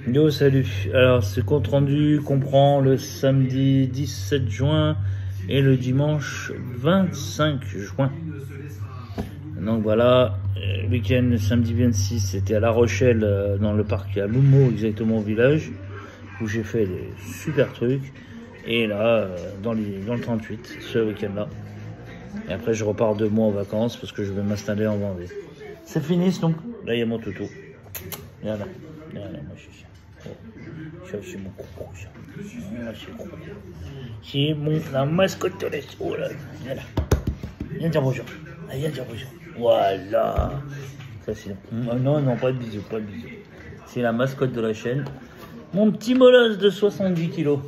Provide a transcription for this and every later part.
Yo, salut. Alors, ce compte rendu comprend le samedi 17 juin et le dimanche 25 juin. Donc voilà, le week-end, le samedi 26, c'était à La Rochelle, dans le parc à Loumo, exactement au village, où j'ai fait des super trucs. Et là, dans le 38, ce week-end-là. Et après, je repars 2 mois en vacances parce que je vais m'installer en Vendée. C'est fini, donc. Là, il y a mon toutou. Voilà. Voilà, moi, je suis chien. Ça, c'est mon coco, ça. C'est la mascotte de l'Est. Oh là, voilà. Viens dire bonjour. Viens dire bonjour. Voilà. Ça, c'est... Non, pas de bisous, pas de bisous. C'est la mascotte de la chaîne. Mon petit molosse de 70 kilos.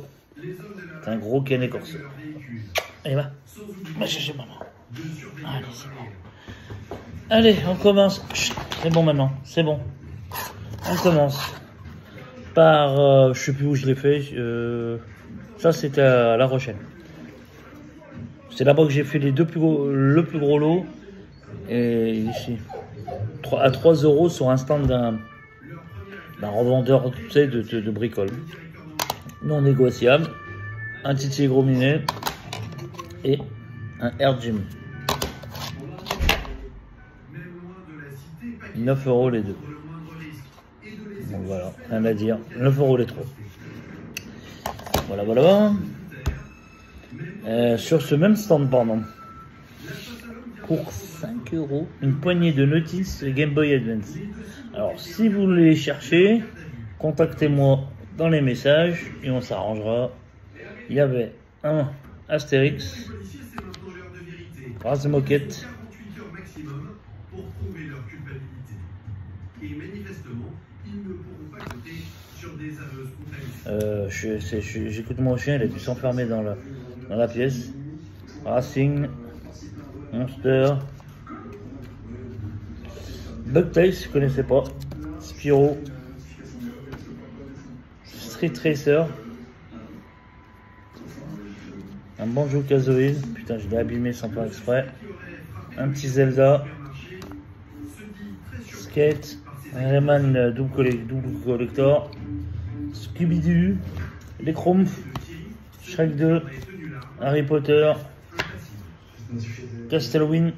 C'est un gros canet corso. Allez, va chercher maman. Allez, c'est bon. Allez, on commence. C'est bon maintenant, c'est bon. On commence par, je sais plus où je l'ai fait. Ça, c'était à La Rochelle. C'est là-bas que j'ai fait le plus gros lot. Et ici, à 3 € sur un stand d'un revendeur, tu sais, de bricoles. Non négociable. Un Titi Gros Minet et un Air Jim. 9 € les deux. Donc voilà, rien à dire. 9 € les trois. Voilà. Sur ce même stand, pardon. Pour 5 €, une poignée de notices Game Boy Advance. Alors, si vous les cherchez, contactez-moi dans les messages et on s'arrangera. Il y avait un Astérix, Race Moquette, j'écoute mon chien, il a dû s'enfermer dans la pièce. Racing, Monster, Bugtails, je connaissais pas, Spyro, Street Racer, un Banjo Kazooie, putain je l'ai abîmé sans faire exprès, un petit Zelda, Skate, un Rayman double collector, Scooby-Doo, les Chromefs, Shrek 2, Harry Potter, Castlevania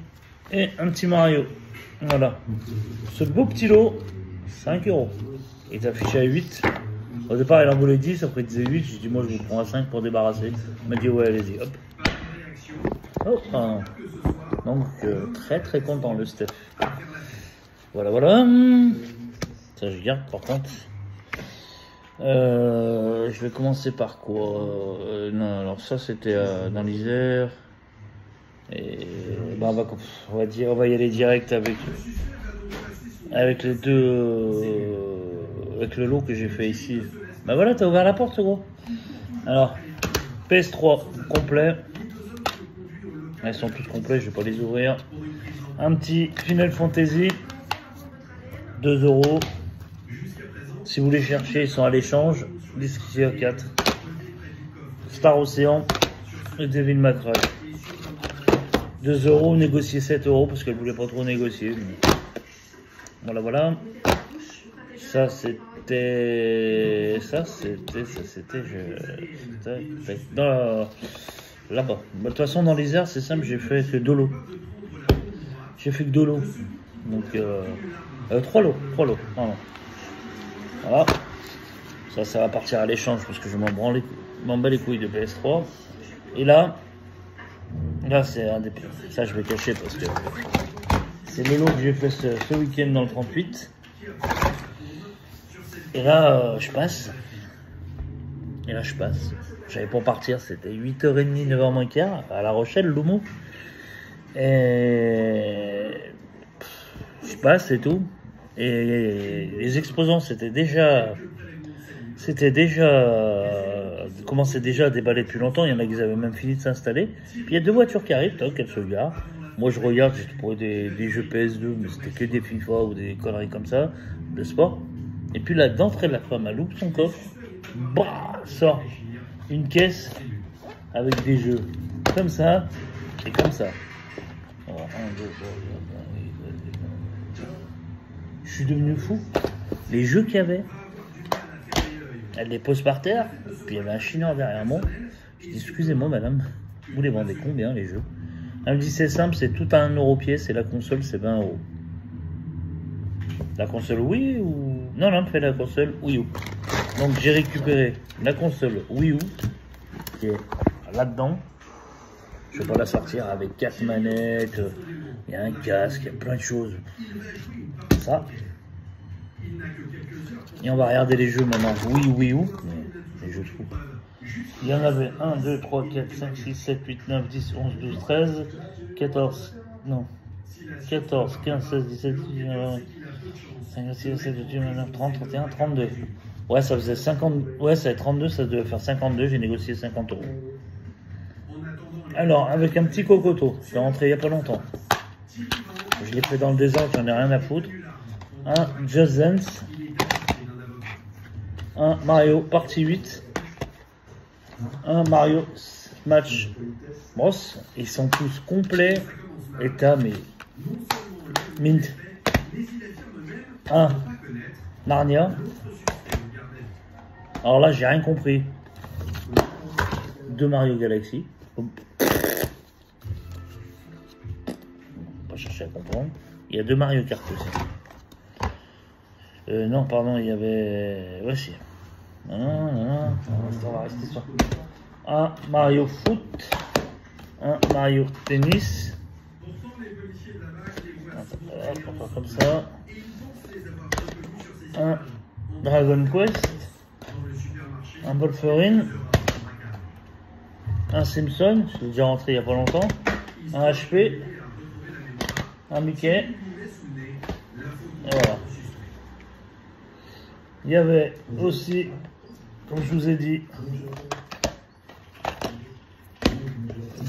et un petit Mario. Voilà. Ce beau petit lot, 5 €. Il est affiché à 8. Au départ, il en voulait 10, après il disait 8. J'ai dit, moi, je vous prends à 5 pour débarrasser. Il m'a dit, ouais, allez-y, hop. Oh, donc, très content, le Steph. Voilà. Ça, je garde, par contre. Je vais commencer par quoi? Non, alors ça, c'était dans l'Isère. Et bah, on va y aller direct avec les deux, avec le lot que j'ai fait ici. Bah voilà, t'as ouvert la porte, gros. Alors, PS3 complet. Elles sont toutes complètes, je vais pas les ouvrir. Un petit Final Fantasy, 2 €. Si vous les cherchez, ils sont à l'échange. Disquier 4. Star Ocean et Devil May Cry. 2 €, négocier 7 € parce qu'elle voulait pas trop négocier. Voilà. Ça c'était là-bas. De toute façon dans les airs c'est simple, j'ai fait que 2 lots. Donc 3 lots. Pardon. Voilà. Ça va partir à l'échange parce que je m'en bats les couilles de PS3. Et là c'est un des pires. Ça je vais cacher parce que c'est le lot que j'ai fait ce week-end dans le 38. Et là je passe. J'avais pour partir, c'était 8h30, 9h moins quart à La Rochelle, Loumo. Et je passe et tout. Et les exposants commençaient déjà à déballer depuis longtemps. Il y en a qui avaient même fini de s'installer. Puis il y a 2 voitures qui arrivent, elles se garent. Moi je regarde, j'ai trouvé des jeux PS2, mais c'était que des FIFA ou des conneries comme ça, de sport. Et puis là, d'entrée de la femme, elle ouvre son coffre, sort une caisse avec des jeux comme ça et comme ça. Alors, je suis devenu fou. Les jeux qu'il y avait, Elle les pose par terre. Puis il y avait un chineur derrière moi. Je dis, excusez-moi madame, vous les vendez combien les jeux? Elle me dit, c'est simple, c'est tout à 1 euro pièce et la console c'est 20 euros. La console Wii ou... Non, non, fait la console Wii U. Donc j'ai récupéré la console Wii U qui est là-dedans. Je vais pas la sortir avec 4 manettes, il y a un casque, il y a plein de choses. Ça. Et on va regarder les jeux maintenant. Wii U, mais les jeux de fou. Il y en avait 1, 2, 3, 4, 5, 6, 7, 8, 9, 10, 11, 12, 13, 14, non, 14, 15, 16, 17, 18, 5, 6, 7, 8, 9, 30, 31, 32. Ouais, ça faisait 50, ouais, ça fait 32, ça devait faire 52, j'ai négocié 50 euros. Alors, avec un petit cocoto, je l'ai rentré il n'y a pas longtemps. Je l'ai fait dans le désordre, j'en ai rien à foutre. Un Just Dance. Un Mario Party 8. Un Mario Smash Bros. Ils sont tous complets. État, mais mint. Un Narnia. Alors là, j'ai rien compris. 2 Mario Galaxy. Pas chercher à comprendre. Il y a 2 Mario Kart aussi. Non, pardon, il y avait... Ouais, si. Non, on va rester ça. Un Mario Foot. Un Mario Tennis. On va faire comme ça. Un Dragon Quest. Un Wolverine. Un Simpson, je l'ai déjà rentré il n'y a pas longtemps. Un HP. Un Mickey. Et voilà. Il y avait aussi, comme je vous ai dit,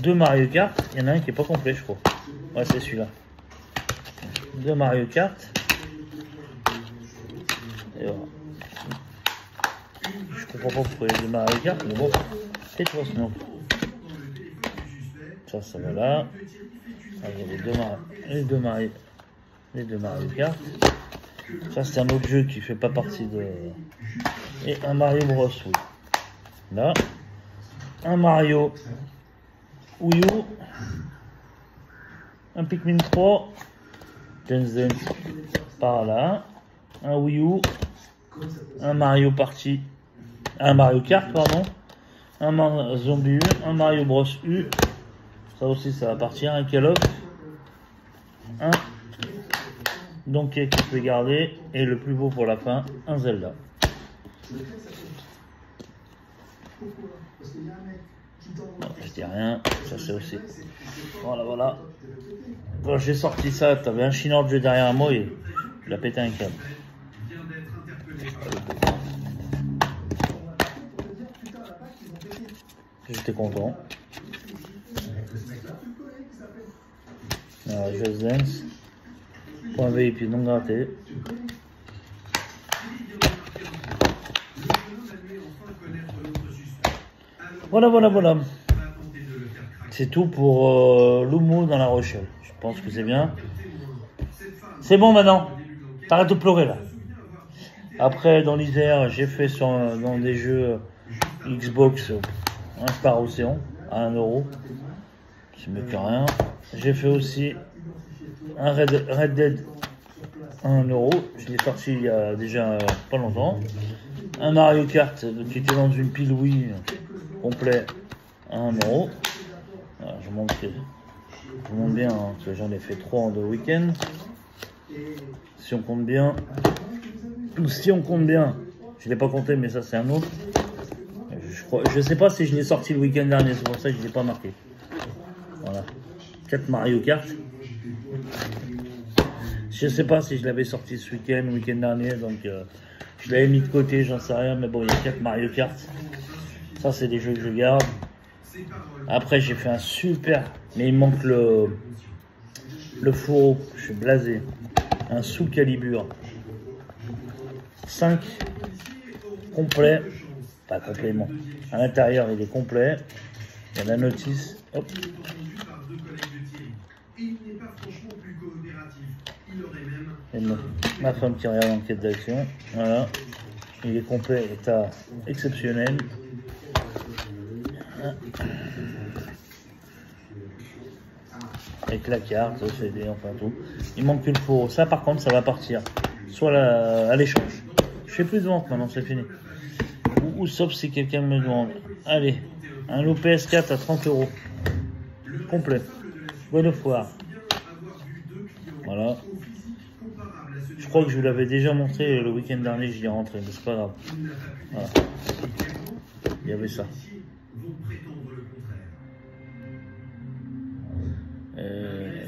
2 Mario Kart. Il y en a un qui est pas complet, je crois. Ouais, c'est celui-là. 2 Mario Kart. Et voilà. Je comprends pas pourquoi il y a 2 Mario Kart, mais bon, c'est trop sinon. Ça va là. Ah, il y a les deux Mario Kart. Ça, c'est un autre jeu qui fait pas partie de... Et un Mario Bros. Oui. Là. Un Mario Wii U. Un Pikmin 3. Just Dance par là. Un Wii U. Un Mario Party. Un Mario Kart, pardon. Un Zombie U. Un Mario Bros. U. Ça aussi, ça va partir. Un Call of. Un Donkey que je vais garder. Et le plus beau pour la fin, un Zelda. Non, je dis rien. Ça, c'est aussi. Voilà. Quand j'ai sorti ça, t'avais un chineur de jeu derrière moi et il a pété un câble. J'étais content. Alors, Just Dance. Point VIP non gratté. Voilà. C'est tout pour l'humour dans La Rochelle. Je pense que c'est bien. C'est bon maintenant. T'arrêtes de pleurer là. Après, dans l'Isère, j'ai fait dans des jeux Xbox un Star Ocean à 1 euro. C'est mieux que rien. J'ai fait aussi un Red Dead à 1 euro. Je l'ai sorti il y a déjà pas longtemps. Un Mario Kart qui était dans une pile Wii complet à 1 euro. Voilà, je montre bien hein, que j'en ai fait 3 en 2 week-ends. Si on compte bien, je l'ai pas compté, mais ça c'est un autre. Je sais pas si je l'ai sorti le week-end dernier, c'est pour ça que je l'ai pas marqué. Voilà, 4 Mario Kart. Je sais pas si je l'avais sorti ce week-end dernier, donc je l'avais mis de côté, j'en sais rien, mais bon, il y a 4 Mario Kart. Ça, c'est des jeux que je garde. Après, j'ai fait un super, mais il manque le fourreau, je suis blasé. Un Soul Calibur 5 complet, pas complément. À l'intérieur, il est complet. Il y a la notice. Hop. Et ma femme qui regarde en quête d'action. Voilà. Il est complet, état exceptionnel. Avec la carte, CD, enfin tout. Il manque une fourreau. Ça par contre, ça va partir. Soit à l'échange. Je fais plus de vente maintenant, c'est fini. Ou sauf si quelqu'un me demande. Allez, un lot PS4 à 30 €. Complet. God of War. Voilà. Je crois que je vous l'avais déjà montré le week-end dernier, j'y ai rentré, mais c'est pas grave. Voilà. Il y avait ça.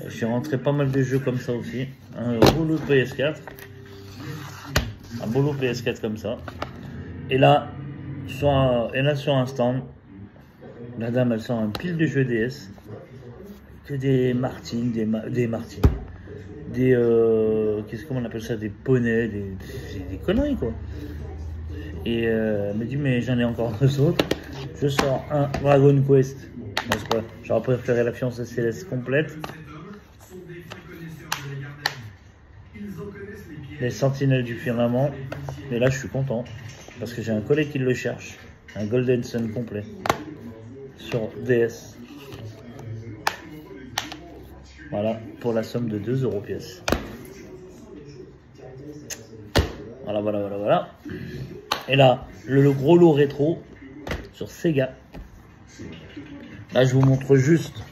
J'ai rentré pas mal de jeux comme ça aussi. Un beau lot PS4. Un beau lot PS4 comme ça. Et là, sur un stand, la dame elle sort un pile de jeux DS. Que des Martines, des Martines. Comment on appelle ça, des poneys, des conneries quoi. Et elle me dit mais j'en ai encore deux autres. Je sors un Dragon Quest. J'aurais préféré la fiancée céleste complète. Les sentinelles du firmament. Et là je suis content. Parce que j'ai un collègue qui le cherche. Un Golden Sun complet. Sur DS. Voilà, pour la somme de 2 € pièce. Voilà. Et là, le gros lot rétro sur Sega. Là, je vous montre juste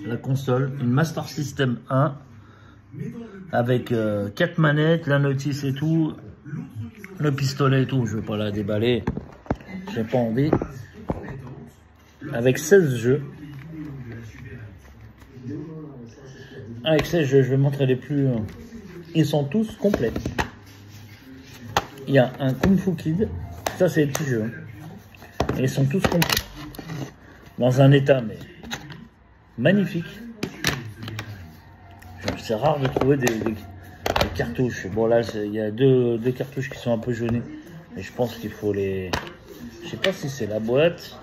la console, une Master System 1 avec 4 manettes, la notice et tout, le pistolet et tout. Je ne vais pas la déballer, j'ai pas envie. Avec 16 jeux. Avec 16 jeux, je vais montrer les plus. Ils sont tous complets. Il y a un Kung Fu Kid, ça c'est les petits jeux. Et ils sont tous complets. Dans un état mais magnifique. C'est rare de trouver des cartouches. Bon là il y a deux cartouches qui sont un peu jaunées. Mais je pense qu'il faut les. Je sais pas si c'est la boîte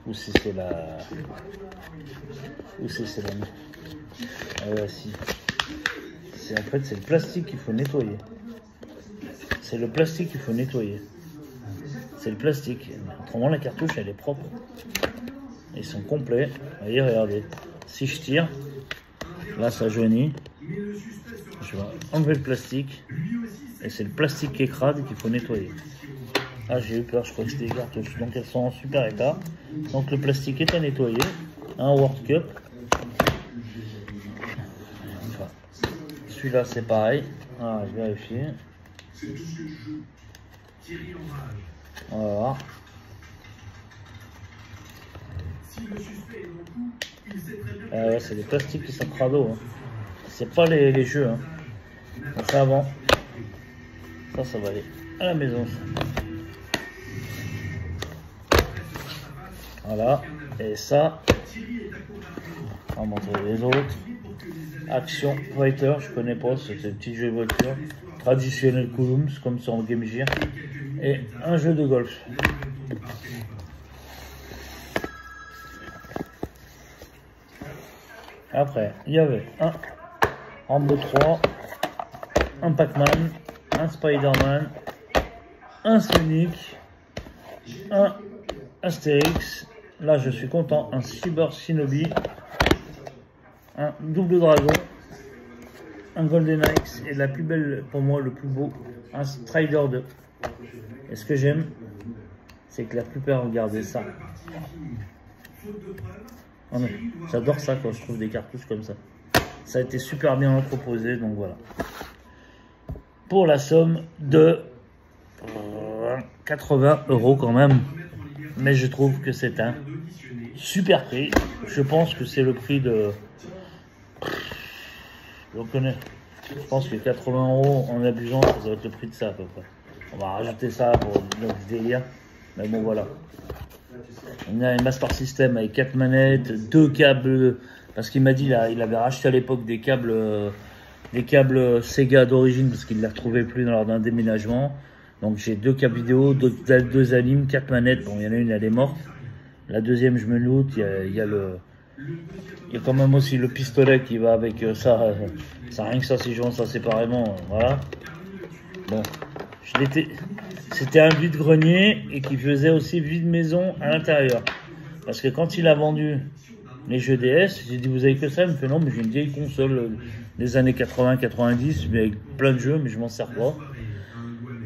ou si c'est la. Ah ouais si. En fait c'est le plastique qu'il faut nettoyer. C'est le plastique qu'il faut nettoyer. C'est le plastique. Autrement la cartouche elle est propre. Ils sont complets. Voyez, regardez. Si je tire, là ça jaunit. Je vais enlever le plastique. Et c'est le plastique qui est crade qu'il faut nettoyer. Ah j'ai eu peur, je crois que c'était des cartouches. Donc elles sont en super état. Donc le plastique est à nettoyer. Un World Cup. Enfin, celui-là c'est pareil. Ah, je vérifie. Voilà. Ouais, c'est des plastiques qui sont crado. Hein. C'est pas les jeux. Hein. Ça avant. Ça va aller à la maison. Voilà. Et ça, on va montrer les autres. Action Fighter, je connais pas, c'est un petit jeu de voiture. Traditionnel Coulombs, comme sur Game Gear. Et un jeu de golf. Après, il y avait un Rambo 3, un Pac-Man, un Spider-Man, un Sonic, un Astérix. Là, je suis content. Un Cyber Shinobi, un Double Dragon, un Golden Axe et la plus belle, pour moi, le plus beau, un Strider 2. Et ce que j'aime, c'est que la plupart regardez ça. Oh non, j'adore ça quand je trouve des cartouches comme ça. Ça a été super bien proposé, donc voilà. Pour la somme de 80 € quand même. Mais je trouve que c'est un super prix. Je pense que c'est le prix de... Je reconnais. Je pense que 80 € en abusant, ça doit être le prix de ça à peu près. On va rajouter ça pour notre délire. Mais bon voilà. On a une Master System avec 4 manettes, 2 câbles, parce qu'il m'a dit là, il avait racheté à l'époque des câbles Sega d'origine parce qu'il ne les retrouvait plus lors d'un déménagement. Donc j'ai 2 câbles vidéo, 2 animes, 4 manettes. Bon, il y en a une, elle est morte. La deuxième, je me doute, il y a quand même aussi le pistolet qui va avec ça. Ça rien que ça, si je vends ça séparément, voilà. Bon, C'était un vide-grenier et qui faisait aussi vide-maison à l'intérieur. Parce que quand il a vendu les jeux DS, j'ai dit, vous avez que ça? Il me fait, non, mais j'ai une vieille console des années 80-90, mais avec plein de jeux, mais je m'en sers pas.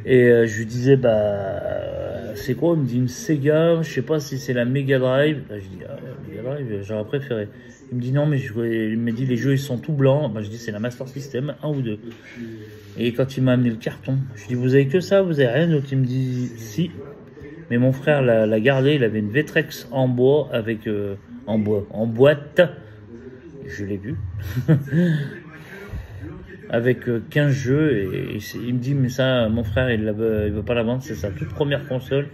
Et je lui disais, bah, c'est quoi? Il me dit une Sega, je sais pas si c'est la Mega Drive. Là, je dis, ah, Mega Drive, j'aurais préféré. Il me dit, non, mais il me dit, les jeux, ils sont tout blancs. Bah, je dis, c'est la Master System, 1 ou 2. Et quand il m'a amené le carton, je lui dis, vous avez que ça? Vous avez rien d'autre? Il me dit, si. Mais mon frère l'a gardé, il avait une Vectrex en bois, avec, en boîte. Je l'ai vu. Avec 15 jeux, et il me dit, mais ça, mon frère, il veut pas la vendre, c'est sa toute première console.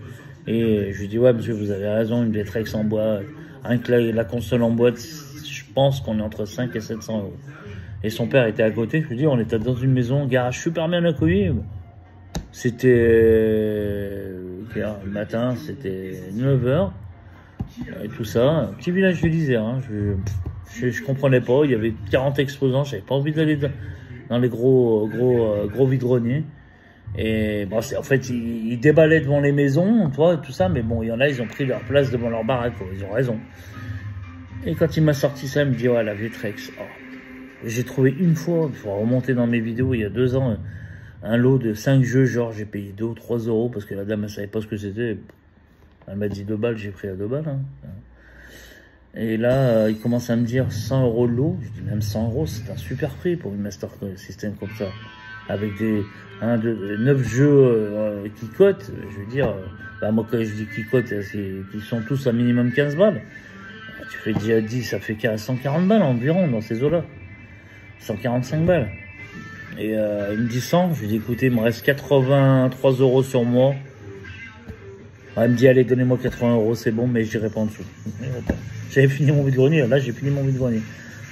Et je lui dis, ouais, monsieur, vous avez raison, une Vectrex en bois, rien que la console en boîte, je pense qu'on est entre 5 et 700 euros. Et son père était à côté, je lui dis, on était dans une maison, garage super bien accueilli. C'était, le matin, c'était 9h, et tout ça, un petit village de l'Isère, hein, je comprenais pas, il y avait 40 exposants, j'avais pas envie d'aller dans les gros vide-greniers. Et bon, en fait, ils déballaient devant les maisons, tu vois, tout ça, mais bon, il y en a, ils ont pris leur place devant leur baraque, ils ont raison. Et quand il m'a sorti ça, il me dit, ouais, la Vectrex. Oh. J'ai trouvé une fois, il faut remonter dans mes vidéos, il y a 2 ans, un lot de 5 jeux, genre, j'ai payé 2 ou 3 euros, parce que la dame, elle savait pas ce que c'était. Elle m'a dit 2 balles, j'ai pris à 2 balles, hein. Et là, il commence à me dire 100 euros le lot. Je dis, même 100 euros, c'est un super prix pour une Master System comme ça. Avec 9 jeux qui cotent. Je veux dire, bah, moi, quand je dis qui cotent, ils sont tous à minimum 15 balles. Tu fais déjà 10, ça fait 140 balles environ dans ces eaux-là. 145 balles. Et il me dit 100. Je lui dis, écoutez, il me reste 83 euros sur moi. Il me dit, allez, donnez-moi 80 euros, c'est bon, mais j'irai pas en dessous. J'avais fini mon vide-grenier, là j'ai fini mon vide-grenier.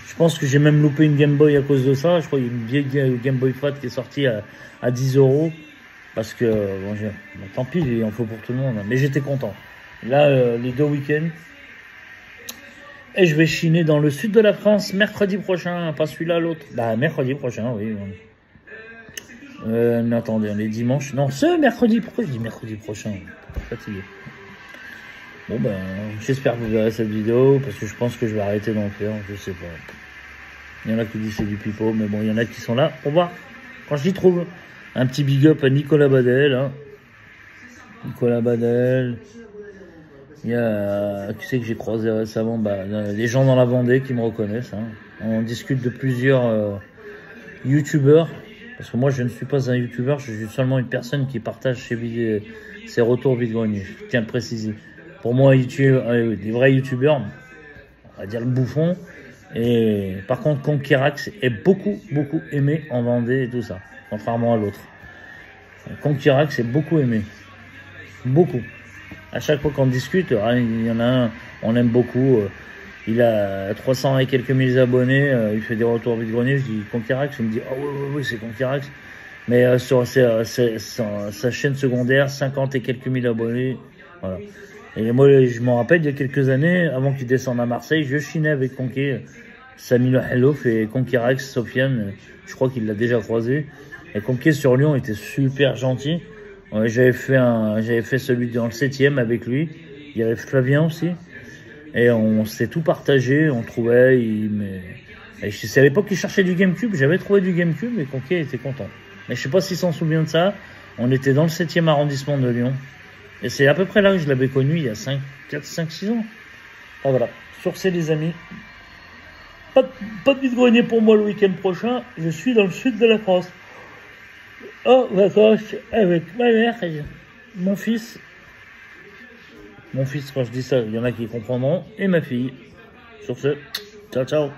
Je pense que j'ai même loupé une Game Boy à cause de ça. Je crois qu'il y a une vieille Game Boy Fat qui est sortie à 10 euros. Parce que, bon, tant pis, il en faut pour tout le monde. Mais j'étais content. Là, les 2 week-ends. Et je vais chiner dans le sud de la France mercredi prochain. Pas celui-là, l'autre. Bah, mercredi prochain, oui. Mais attendez, on est dimanche. Non, ce mercredi. Pourquoi je dis mercredi prochain? Je suis fatigué. Bon ben, j'espère que vous verrez cette vidéo, parce que je pense que je vais arrêter d'en faire, je sais pas. Il y en a qui disent c'est du pipeau, mais bon, il y en a qui sont là pour voir quand j'y trouve. Un petit big up à Nicolas Badel, hein. Nicolas Badel. Il y a, qui c'est que j'ai croisé récemment? Bah, les gens dans la Vendée qui me reconnaissent, hein. On discute de plusieurs youtubeurs, parce que moi je ne suis pas un youtubeur, je suis seulement une personne qui partage ses retours vide-grenier, je tiens à le préciser. Pour moi, YouTube, des vrais youtubeurs, on va dire le bouffon. Et par contre, Conquirax est beaucoup aimé en Vendée et tout ça, contrairement à l'autre. Conquirax est beaucoup aimé. Beaucoup. À chaque fois qu'on discute, il y en a un, on aime beaucoup. Il a 300 et quelques mille abonnés, il fait des retours vide-grenier. Je dis Conquirax, il me dit, ah oui, c'est Conquirax. Mais sur sa chaîne secondaire, 50 et quelques mille abonnés. Voilà. Et moi, je m'en rappelle, il y a quelques années, avant qu'il descende à Marseille, je chinais avec Conquet, Samy Hellof et Conquirax, Sofiane, je crois qu'il l'a déjà croisé. Et Conquet sur Lyon était super gentil. J'avais fait celui dans le 7e avec lui. Il y avait Flavien aussi. Et on s'est tout partagé, on trouvait, c'est à l'époque qu'il cherchait du GameCube, j'avais trouvé du GameCube et Conquet était content. Mais je sais pas s'il s'en souvient de ça. On était dans le 7e arrondissement de Lyon. Et c'est à peu près là que je l'avais connu, il y a 5, 6 ans. Ah voilà, sur ces les amis. Pas de vide-grenier pour moi le week-end prochain, je suis dans le sud de la France. En vacances avec ma mère et mon fils. Mon fils, quand je dis ça, il y en a qui comprendront. Et ma fille. Sur ce, ciao ciao.